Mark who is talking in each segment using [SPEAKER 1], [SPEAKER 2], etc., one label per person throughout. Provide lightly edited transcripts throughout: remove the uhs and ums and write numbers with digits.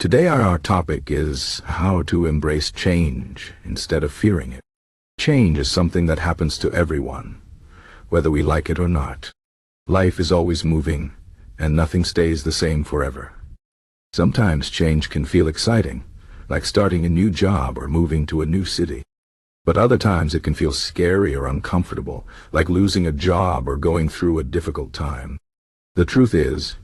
[SPEAKER 1] Today our topic is how to embrace change instead of fearing it. Change is something that happens to everyone, whether we like it or not. Life is always moving, and nothing stays the same forever. Sometimes change can feel exciting, like starting a new job or moving to a new city. But other times it can feel scary or uncomfortable, like losing a job or going through a difficult time. The truth is,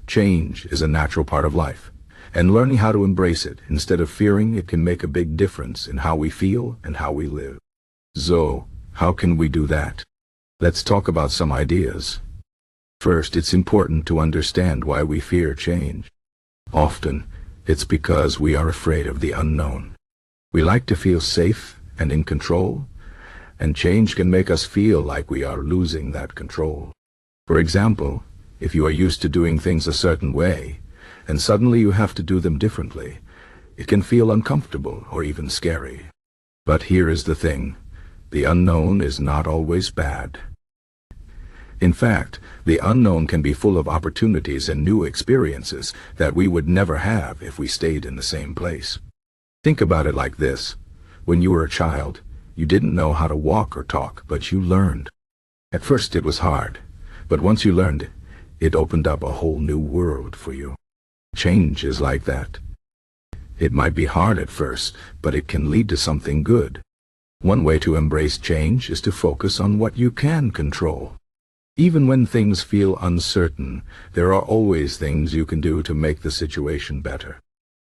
[SPEAKER 1] change is a natural part of life, and learning how to embrace it instead of fearing it can make a big difference in how we feel and how we live. So, how can we do that? Let's talk about some ideas. First, it's important to understand why we fear change. Often, it's because we are afraid of the unknown. We like to feel safe and in control, and change can make us feel like we are losing that control. For example, if you are used to doing things a certain way, and suddenly you have to do them differently, it can feel uncomfortable or even scary. But here is the thing, the unknown is not always bad. In fact, the unknown can be full of opportunities and new experiences that we would never have if we stayed in the same place. Think about it like this. When you were a child, you didn't know how to walk or talk, but you learned. At first it was hard, but once you learned, it opened up a whole new world for you. Change is like that. It might be hard at first, but it can lead to something good. One way to embrace change is to focus on what you can control. Even when things feel uncertain, there are always things you can do to make the situation better.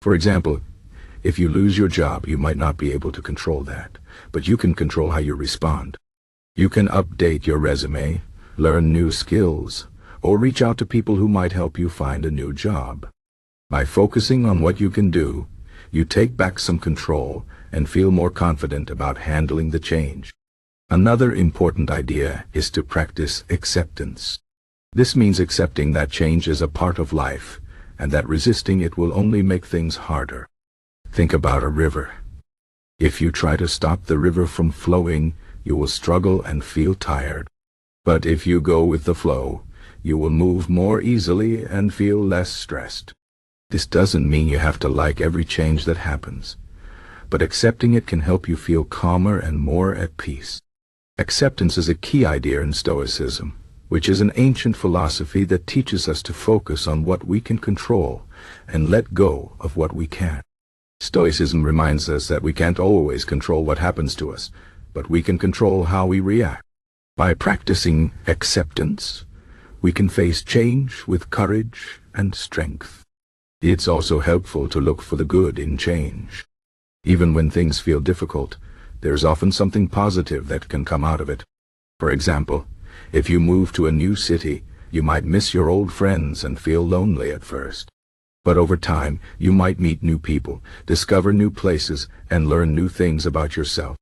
[SPEAKER 1] For example, if you lose your job, you might not be able to control that, but you can control how you respond. You can update your resume, learn new skills, or reach out to people who might help you find a new job. By focusing on what you can do, you take back some control and feel more confident about handling the change. Another important idea is to practice acceptance. This means accepting that change is a part of life, and that resisting it will only make things harder. Think about a river. If you try to stop the river from flowing, you will struggle and feel tired. But if you go with the flow, you will move more easily and feel less stressed. This doesn't mean you have to like every change that happens, but accepting it can help you feel calmer and more at peace. Acceptance is a key idea in Stoicism, which is an ancient philosophy that teaches us to focus on what we can control and let go of what we can't. Stoicism reminds us that we can't always control what happens to us, but we can control how we react. By practicing acceptance, we can face change with courage and strength. It's also helpful to look for the good in change. Even when things feel difficult, there's often something positive that can come out of it. For example, if you move to a new city, you might miss your old friends and feel lonely at first. But over time, you might meet new people, discover new places, and learn new things about yourself.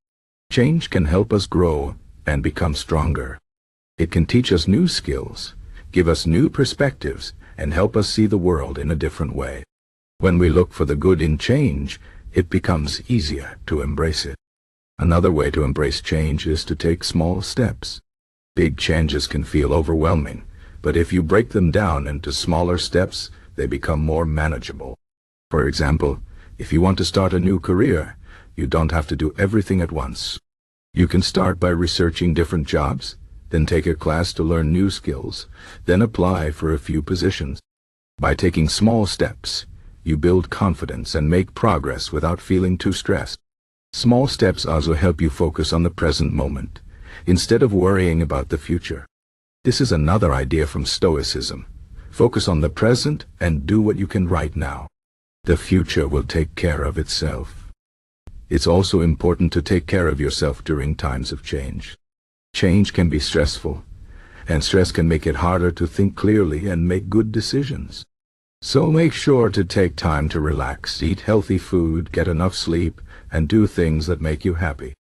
[SPEAKER 1] Change can help us grow and become stronger. It can teach us new skills, give us new perspectives, and help us see the world in a different way. When we look for the good in change, it becomes easier to embrace it. Another way to embrace change is to take small steps. Big changes can feel overwhelming, but if you break them down into smaller steps, they become more manageable. For example, if you want to start a new career, you don't have to do everything at once. You can start by researching different jobs, then take a class to learn new skills, then apply for a few positions. By taking small steps, you build confidence and make progress without feeling too stressed. Small steps also help you focus on the present moment, instead of worrying about the future. This is another idea from Stoicism. Focus on the present and do what you can right now. The future will take care of itself. It's also important to take care of yourself during times of change. Change can be stressful, and stress can make it harder to think clearly and make good decisions. So make sure to take time to relax, eat healthy food, get enough sleep, and do things that make you happy.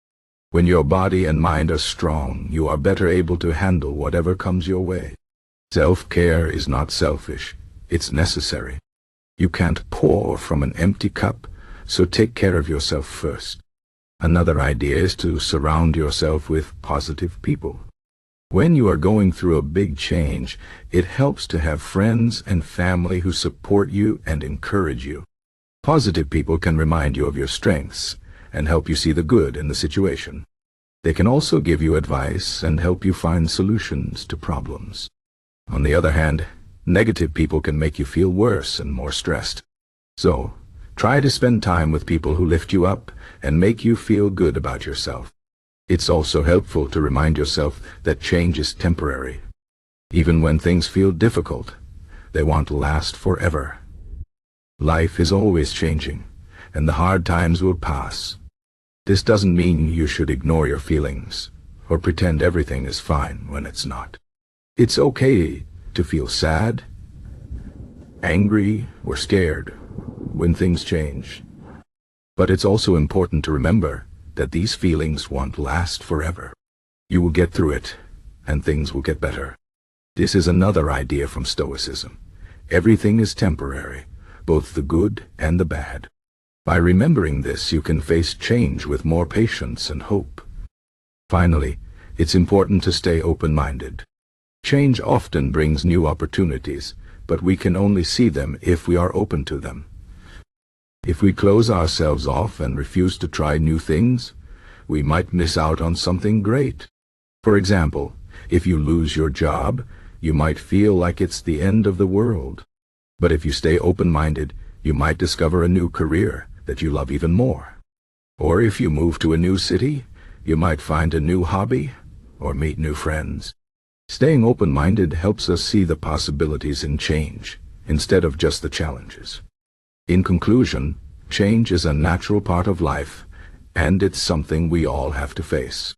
[SPEAKER 1] When your body and mind are strong, you are better able to handle whatever comes your way. Self-care is not selfish, it's necessary. You can't pour from an empty cup, so take care of yourself first. Another idea is to surround yourself with positive people. When you are going through a big change, it helps to have friends and family who support you and encourage you. Positive people can remind you of your strengths and help you see the good in the situation. They can also give you advice and help you find solutions to problems. On the other hand, negative people can make you feel worse and more stressed. So, try to spend time with people who lift you up and make you feel good about yourself. It's also helpful to remind yourself that change is temporary. Even when things feel difficult, they won't last forever. Life is always changing, and the hard times will pass. This doesn't mean you should ignore your feelings or pretend everything is fine when it's not. It's okay to feel sad, angry, or scared when things change. But it's also important to remember that these feelings won't last forever. You will get through it, and things will get better. This is another idea from Stoicism. Everything is temporary, both the good and the bad. By remembering this, you can face change with more patience and hope. Finally, it's important to stay open-minded. Change often brings new opportunities, but we can only see them if we are open to them. If we close ourselves off and refuse to try new things, we might miss out on something great. For example, if you lose your job, you might feel like it's the end of the world. But if you stay open-minded, you might discover a new career that you love even more. Or if you move to a new city, you might find a new hobby or meet new friends. Staying open-minded helps us see the possibilities in change, instead of just the challenges. In conclusion, change is a natural part of life, and it's something we all have to face.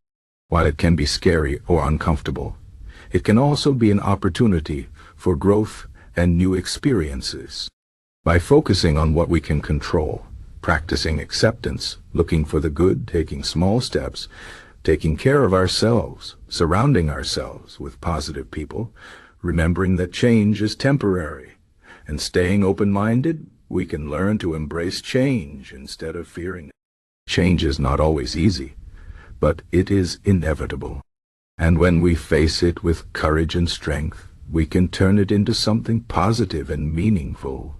[SPEAKER 1] While it can be scary or uncomfortable, it can also be an opportunity for growth and new experiences. By focusing on what we can control, practicing acceptance, looking for the good, taking small steps, taking care of ourselves, surrounding ourselves with positive people, remembering that change is temporary, and staying open-minded, we can learn to embrace change instead of fearing it. Change is not always easy, but it is inevitable. And when we face it with courage and strength, we can turn it into something positive and meaningful.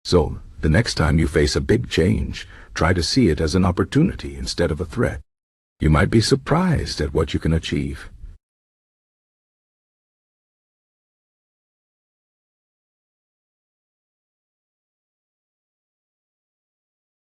[SPEAKER 1] So, the next time you face a big change, try to see it as an opportunity instead of a threat. You might be surprised at what you can achieve.